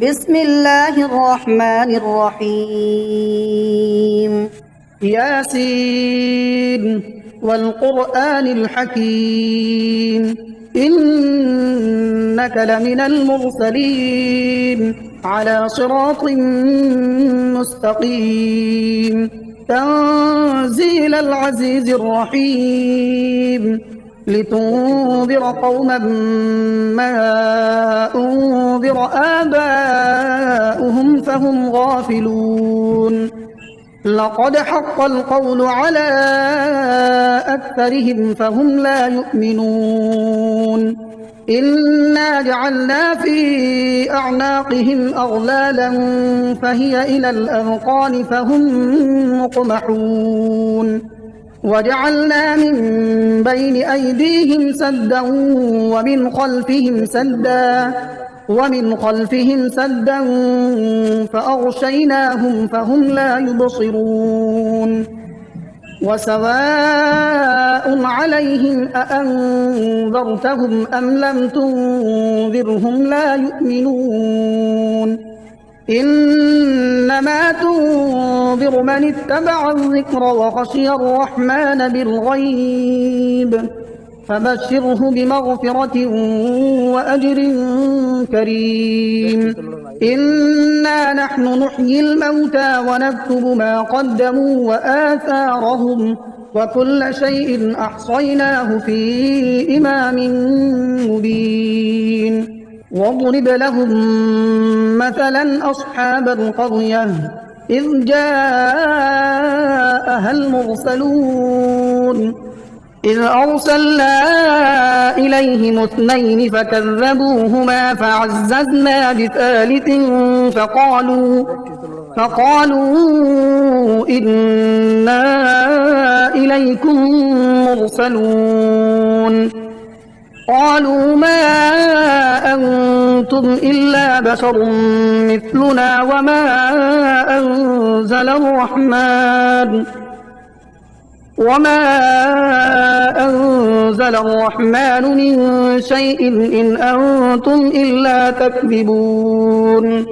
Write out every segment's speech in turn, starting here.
بسم الله الرحمن الرحيم. ياسين والقرآن الحكيم إنك لمن المرسلين على صراط مستقيم تنزيل العزيز الرحيم لتنذر قوما ما أنذر آباؤهم فهم غافلون لقد حق القول على أكثرهم فهم لا يؤمنون إنا جعلنا في أعناقهم أغلالا فهي إلى الأذقان فهم مقمحون وجعلنا من بين أيديهم سدا ومن خلفهم سدا فأغشيناهم فهم لا يبصرون وسواء عليهم أأنذرتهم أم لم تنذرهم لا يؤمنون إنما تنذر من اتبع الذكر وخشي الرحمن بالغيب فبشره بمغفرة وأجر كريم إنا نحن نحيي الموتى ونكتب ما قدموا وآثارهم وكل شيء أحصيناه في إمام مبين واضرب لهم مثلا أصحاب القرية إذ جاءها المرسلون إذ أرسلنا إليهم اثنين فكذبوهما فعززنا بثالث فقالوا إنا إليكم مرسلون قالوا ما أنتم إلا بشر مثلنا وما أنزل الرحمن من شيء إن أنتم إلا تكذبون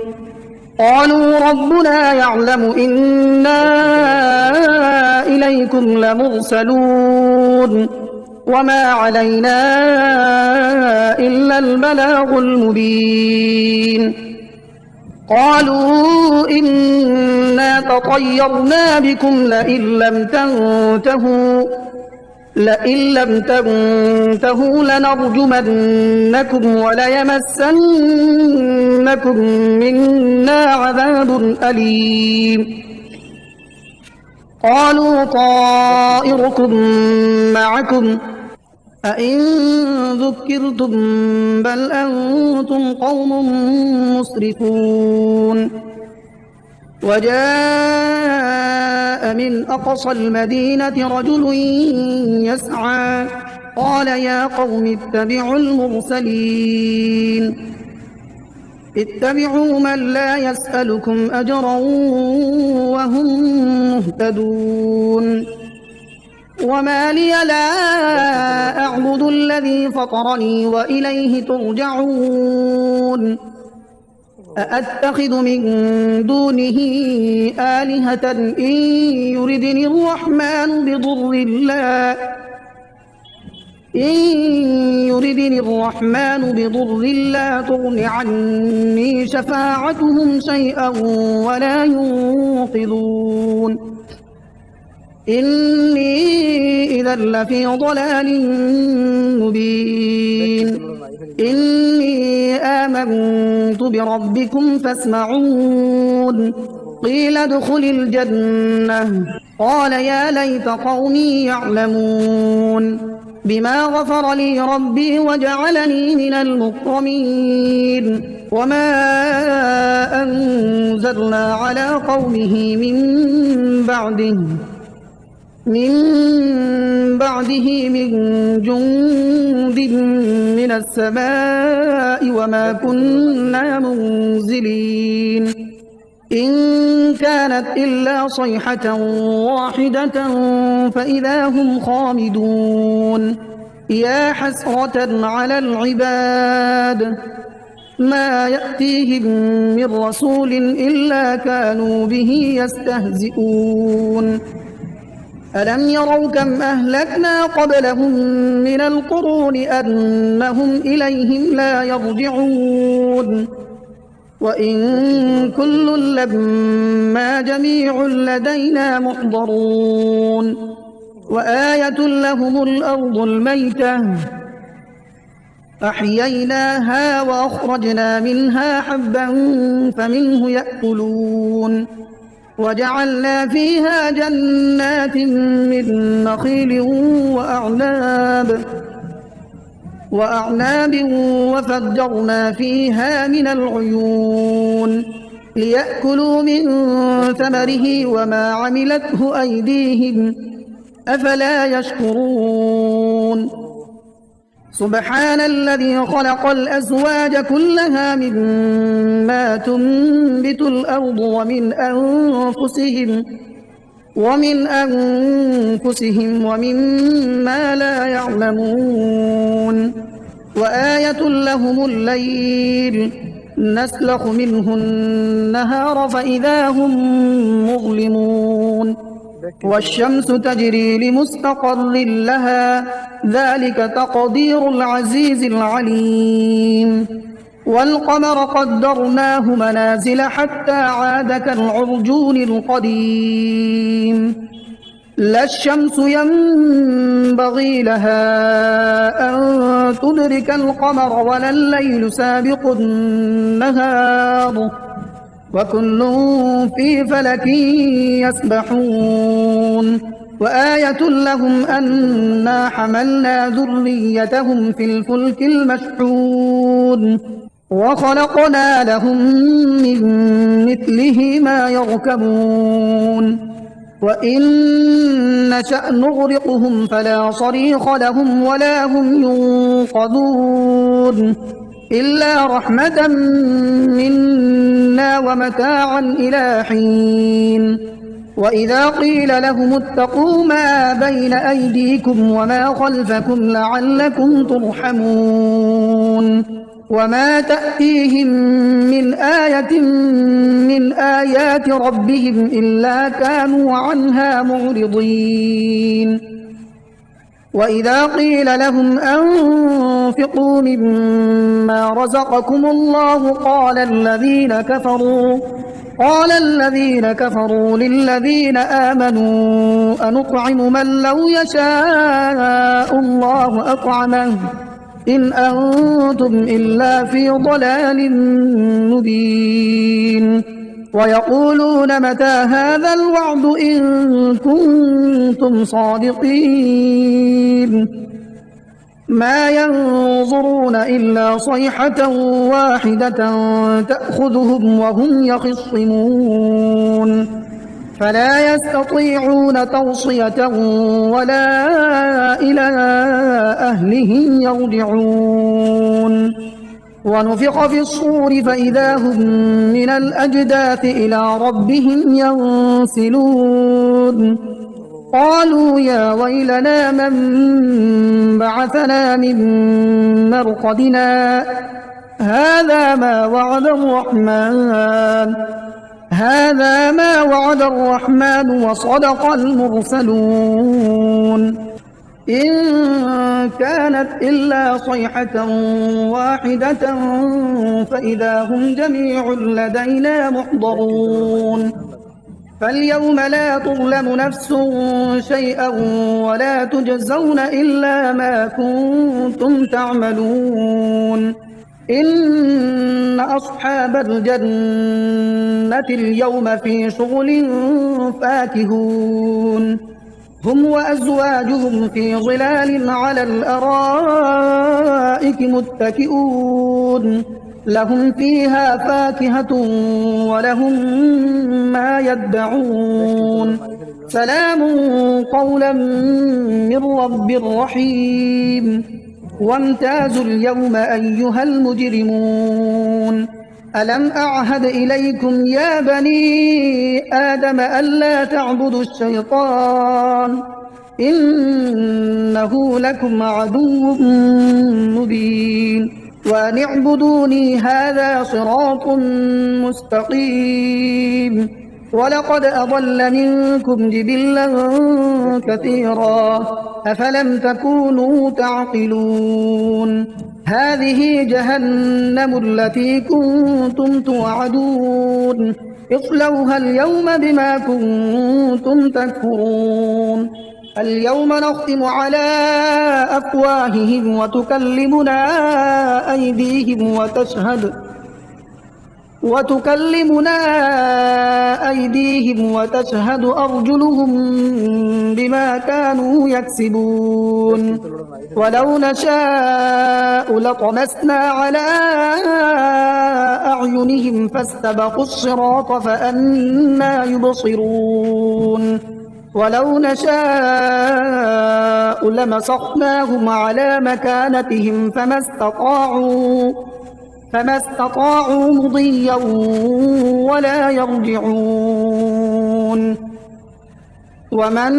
قالوا ربنا يعلم إنا إليكم لمرسلون وما علينا إلا البلاغ المبين قالوا إنا تطيرنا بكم لئن لم تنتهوا لنرجمنكم وليمسنكم منا عذاب أليم قالوا طائركم معكم أئن ذكرتم بل أنتم قوم مسرفون وجاء من أقصى المدينة رجل يسعى قال يا قوم اتبعوا المرسلين اتبعوا من لا يسألكم أجرا وهم مهتدون وما لي لا أعبد الذي فطرني وإليه ترجعون أأتخذ من دونه آلهة إن يردني الرحمن بضر لا تغن عني شفاعتهم شيئا ولا ينقذون إني إذا لفي ضلال مبين إني آمنت بربكم فاسمعون قيل ادخل الجنة قال يا ليت قومي يعلمون بما غفر لي ربي وجعلني من المكرمين وما أنزلنا على قومه من بعده من جند من السماء وما كنا منزلين إن كانت إلا صيحة واحدة فإذا هم خامدون يا حسرة على العباد ما يأتيهم من رسول إلا كانوا به يستهزئون ألم يروا كم أهلكنا قبلهم من القرون أنهم إليهم لا يرجعون وإن كل لما جميع لدينا محضرون وآية لهم الأرض الميتة أحييناها وأخرجنا منها حبا فمنه يأكلون وجعلنا فيها جنات من نخيل وأعناب وفجرنا فيها من العيون ليأكلوا من ثمره وما عملته أيديهم أفلا يشكرون سبحان الذي خلق الأزواج كلها مما تنبت الأرض ومن أنفسهم ومما لا يعلمون وآية لهم الليل نسلخ منه النهار فإذا هم مظلمون والشمس تجري لمستقر لها ذلك تقدير العزيز العليم والقمر قدرناه منازل حتى عاد كالعرجون القديم لا الشمس ينبغي لها أن تدرك القمر ولا الليل سابق النهار وكل في فلك يسبحون وآية لهم أنا حملنا ذريتهم في الفلك المشحون وخلقنا لهم من مثله ما يركبون وإن نشأ نغرقهم فلا صريخ لهم ولا هم ينقذون إلا رحمة منا ومتاعا إلى حين وإذا قيل لهم اتقوا ما بين أيديكم وما خلفكم لعلكم ترحمون وما تأتيهم من آية من آيات ربهم إلا كانوا عنها معرضين وإذا قيل لهم أنفقوا مما رزقكم الله قال الذين كفروا للذين آمنوا أنطعم من لو يشاء الله أطعمه إن أنتم إلا في ضلال مبين ويقولون متى هذا الوعد إن كنتم صادقين ما ينظرون إلا صيحة واحدة تأخذهم وهم يخصمون فلا يستطيعون توصية ولا إلى أهلهم يرجعون ونفخ في الصور فإذا هم من الأجداث إلى ربهم ينسلون قالوا يا ويلنا من بعثنا من مرقدنا هذا ما وعد الرحمن وصدق المرسلون إن كانت إلا صيحة واحدة فإذا هم جميع لدينا محضرون فاليوم لا تظلم نفس شيئا ولا تجزون إلا ما كنتم تعملون إن أصحاب الجنة اليوم في شغل فاكهون هم وأزواجهم في ظلال على الأرائك متكئون لهم فيها فاكهة ولهم ما يدعون سلام قولا من رب رحيم وامتازوا اليوم أيها المجرمون ألم أعهد إليكم يا بني آدم ألا تعبدوا الشيطان إنه لكم عدو مبين وأن اعبدوني هذا صراط مستقيم. ولقد أضل منكم جبلا كثيرا أفلم تكونوا تعقلون. هذه جهنم التي كنتم توعدون اصلوها اليوم بما كنتم تكفرون. اليوم نختم على أفواههم وتكلمنا أيديهم وتشهد أرجلهم بما كانوا يكسبون. ولو نشاء لطمسنا على أعينهم فاستبقوا الصراط فأنى يبصرون. ولو نشاء لمسخناهم على مكانتهم فما استطاعوا مضيا ولا يرجعون. ومن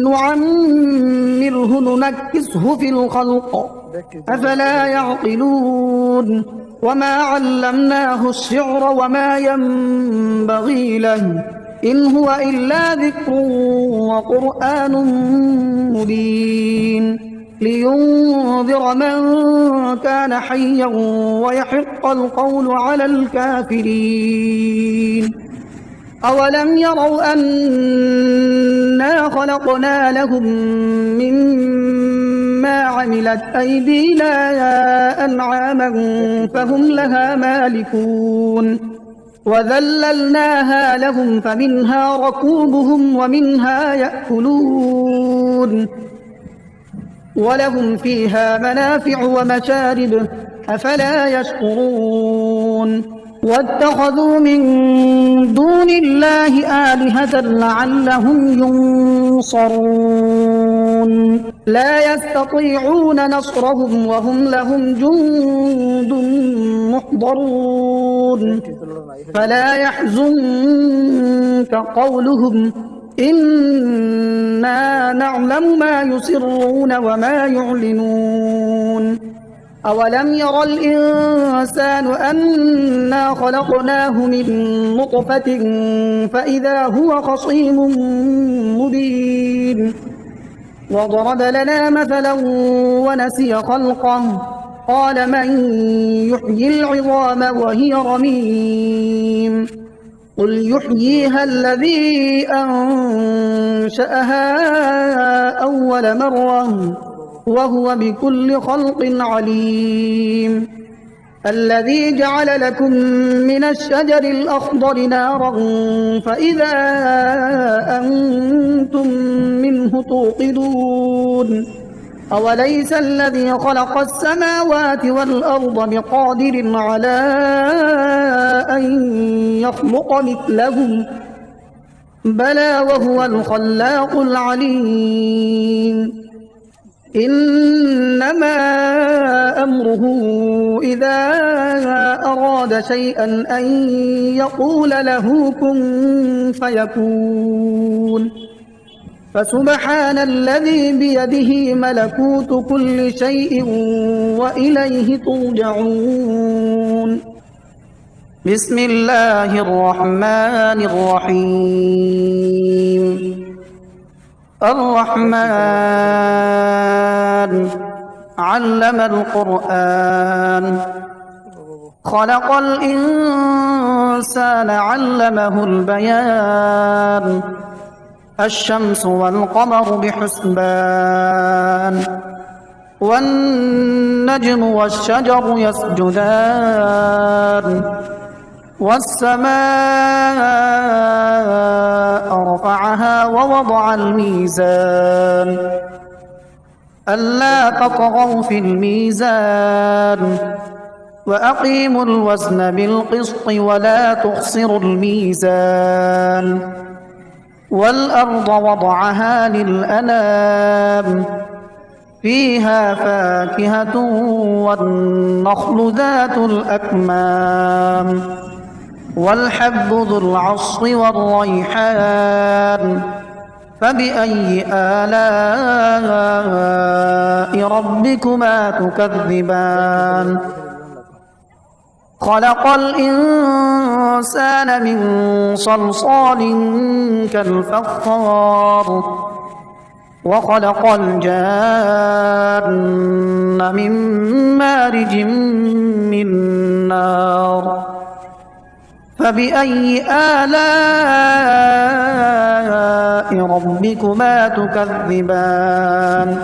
نعمره ننكسه في الخلق أفلا يعقلون. وما علمناه الشعر وما ينبغي له إن هو إلا ذكر وقرآن مبين لينذر من كان حيا ويحق القول على الكافرين. أولم يروا أنا خلقنا لهم مما عملت أيدينا أنعاما فهم لها مالكون وذللناها لهم فمنها ركوبهم ومنها يأكلون ولهم فيها منافع ومشارب أفلا يشكرون. واتخذوا من دون الله آلهة لعلهم ينصرون لا يستطيعون نصرهم وهم لهم جند محضرون. فلا يحزنك قولهم إنا نعلم ما يسرون وما يعلنون. أولم ير الإنسان أنا خلقناه من نطفة فإذا هو خصيم مبين. وضرب لنا مثلا ونسي خلقه قال من يحيي العظام وهي رميم قل يحييها الذي أنشأها أول مرة وهو بكل خلق عليم. الذي جعل لكم من الشجر الأخضر نارا فإذا أنتم منه توقدون. أوليس الذي خلق السماوات والأرض بقادر على أن يخلق مثلهم بلى وهو الخلاق العليم. إنما أمره إذا أراد شيئا أن يقول له كن فيكون. فسبحان الذي بيده ملكوت كل شيء وإليه ترجعون. بسم الله الرحمن الرحيم. الرحمن علم القرآن خلق الإنسان علمه البيان. الشمس والقمر بحسبان والنجم والشجر يسجدان والسماء رفعها ووضع الميزان ألا تطغوا في الميزان وأقيموا الوزن بالقسط ولا تخسروا الميزان. والأرض وضعها للأنام فيها فاكهة والنخل ذات الأكمام والحب ذو العصف والريحان فبأي آلاء ربكما تكذبان خلق الإنسان من صلصال كالفخار وخلق الجان من مارج من نار فبأي آلاء ربكما تكذبان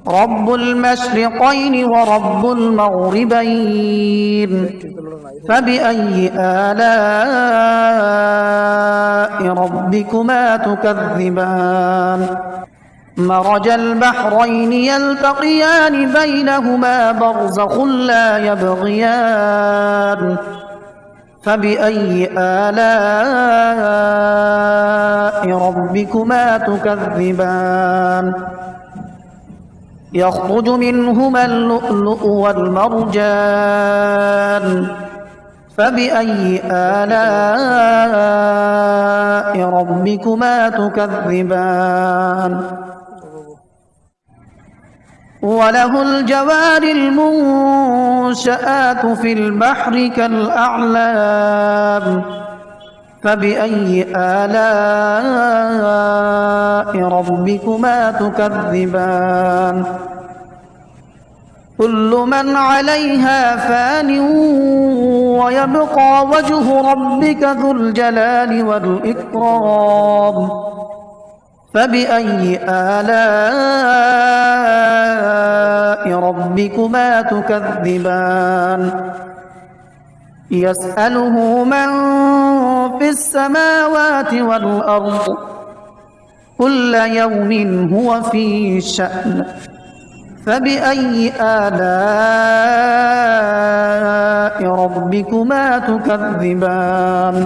رب المشرقين ورب المغربين فبأي آلاء ربكما تكذبان مرج البحرين يلتقيان بينهما برزخ لا يبغيان فبأي آلاء ربكما تكذبان يخرج منهما اللؤلؤ والمرجان فبأي آلاء ربكما تكذبان وله الجوار المنشآت في البحر كالأعلام فبأي آلاء ربكما تكذبان كل من عليها فان ويبقى وجه ربك ذو الجلال والإكرام فبأي آلاء ربكما تكذبان يسأله من في السماوات والأرض كل يوم هو في شأن فبأي آلاء ربكما تكذبان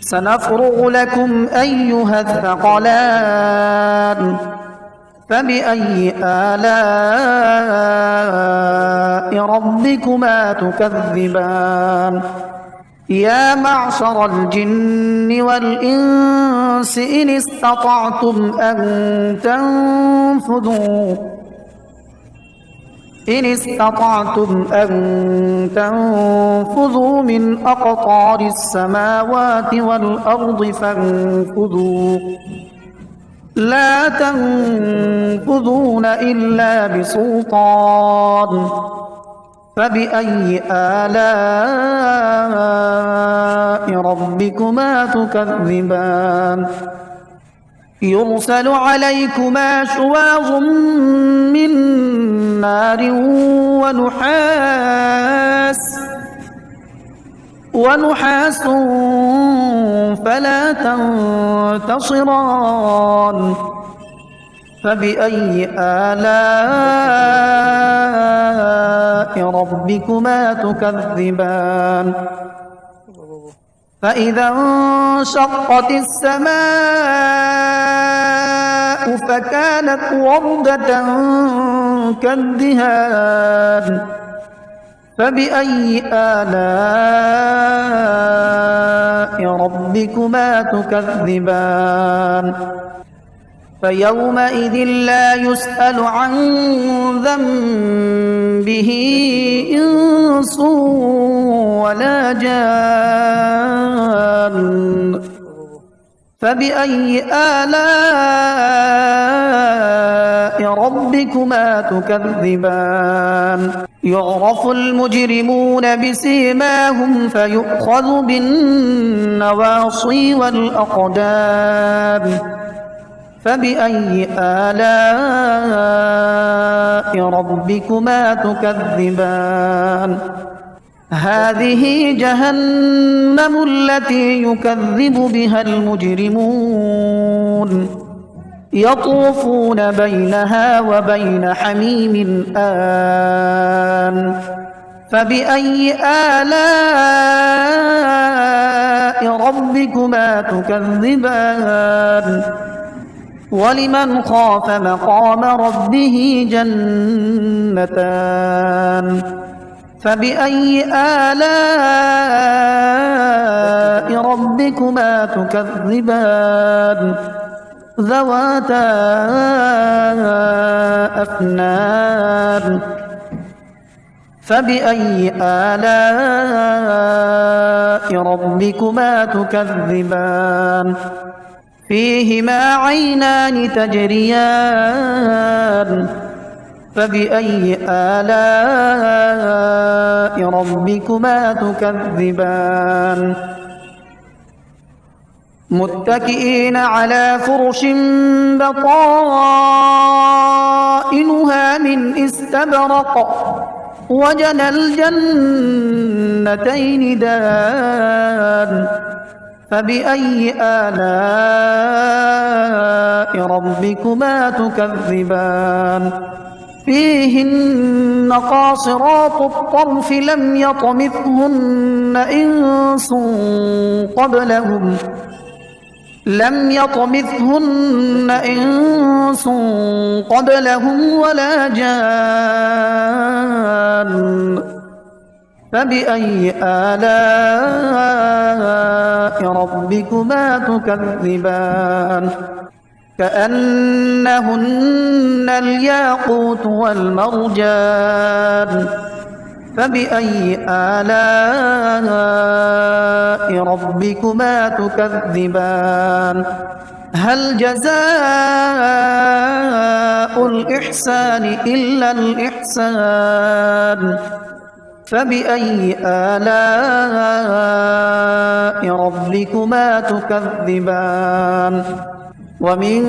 سنفرغ لكم أيها الثقلان فبأي آلاء ربكما تكذبان يا معشر الجن والإنس إن استطعتم أن تنفذوا من أقطار السماوات والأرض فانفذوا لا تنفذون إلا بسلطان فبأي آلاء ربكما تكذبان يرسل عليكما شواظ من نار ونحاس فلا تنتصران فبأي آلاء ربكما تكذبان فإذا انشقت السماء فكانت وردة كالدهان فبأي آلاء ربكما تكذبان فيومئذ لا يسأل عن ذنبه إنس ولا جان فبأي آلاء ربكما تكذبان يعرف المجرمون بسيماهم فيؤخذ بالنواصي والأقدام فبأي آلاء ربكما تكذبان هذه جهنم التي يكذب بها المجرمون يطوفون بينها وبين حميم آن فبأي آلاء ربكما تكذبان ولمن خاف مقام ربه جنتان فبأي آلاء ربكما ربكما تكذبان ذواتا أفنان فبأي آلاء ربكما تكذبان فيهما عينان تجريان فبأي آلاء ربكما تكذبان متكئين على فرش بطائنها من استبرق وجنى الجنتين دان فبأي آلاء ربكما تكذبان فيهن قاصرات الطرف لم يطمثهن إنس قبلهم ولا جان فبأي آلاء ربكما تكذبان كأنهن الياقوت والمرجان فبأي آلاء ربكما تكذبان هل جزاء الإحسان إلا الإحسان فبأي آلاء ربكما تكذبان ومن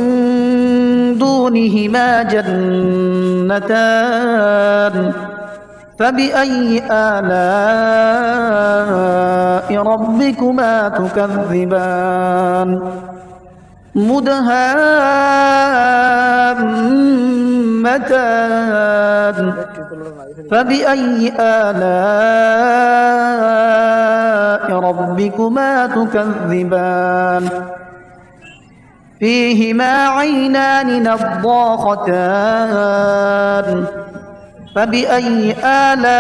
دونهما جنتان فبأي آلاء ربكما تكذبان مدهامتان فبأي آلاء ربكما تكذبان فيهما عينان نضاختان فبأي آلاء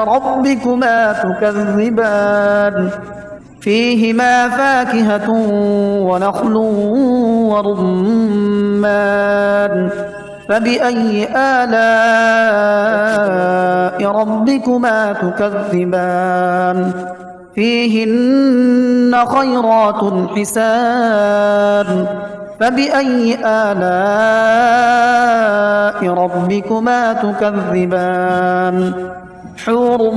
ربكما تكذبان فيهما فاكهة ونخل ورمان فبأي آلاء ربكما تكذبان فيهن خيرات حسان فبأي آلاء ربكما تكذبان حور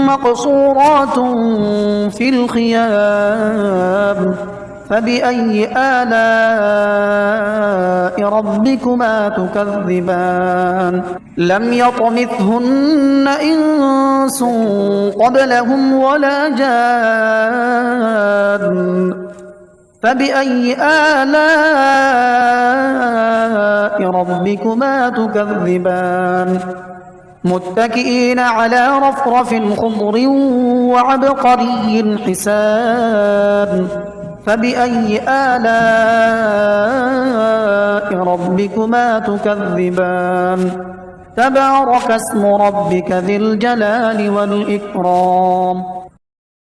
مقصورات في الخيام فبأي آلاء ربكما تكذبان لم يطمثهن إنس قبلهم ولا جان فبأي آلاء ربكما تكذبان متكئين على رفرف خضر وعبقري حسان فبأي آلاء ربكما تكذبان تبارك اسم ربك ذي الجلال والإكرام